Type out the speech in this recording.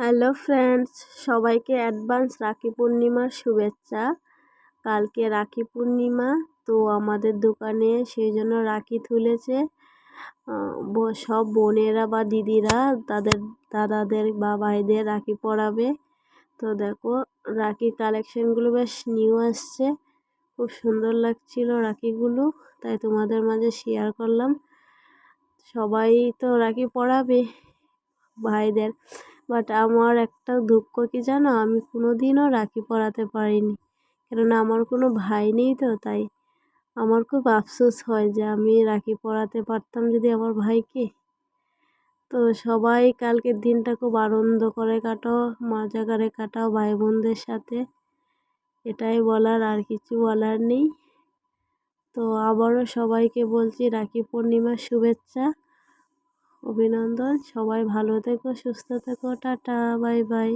Hello friends, সবাইকে advance রাখি পূর্ণিমার শুভেচ্ছা। কালকে রাখি পূর্ণিমা, তো আমাদের দোকানে সেই জন্য রাখি তুলেছে। সব বোনেরা বা দিদিরা তাদের দাদাদের বা ভাইদের রাখি পরাবে। তো দেখো, রাখির কালেকশনগুলো বেশ নিউ আসছে, খুব সুন্দর লাগছিল রাখিগুলো, তাই তোমাদের মাঝে শেয়ার করলাম। সবাই তো রাখি পরাবে ভাইদের, বাট আমার একটা দুঃখ কি জানো, আমি কোনো দিনও রাখি পরাতে পারিনি, কেননা আমার কোনো ভাই নেই। তো তাই আমার খুব আফসোস হয় যে আমি রাখি পরাতে পারতাম যদি আমার ভাইকে। তো সবাই কালকের দিনটা খুব আনন্দ করে কাটাও, মজা করে কাটাও ভাই বোনদের সাথে, এটাই বলার, আর কিছু বলার নেই। তো আবারও সবাইকে বলছি রাখি পূর্ণিমার শুভেচ্ছা, অভিনন্দন। সবাই ভালো থেকো, সুস্থ থেকো, টাটা, বাই বাই।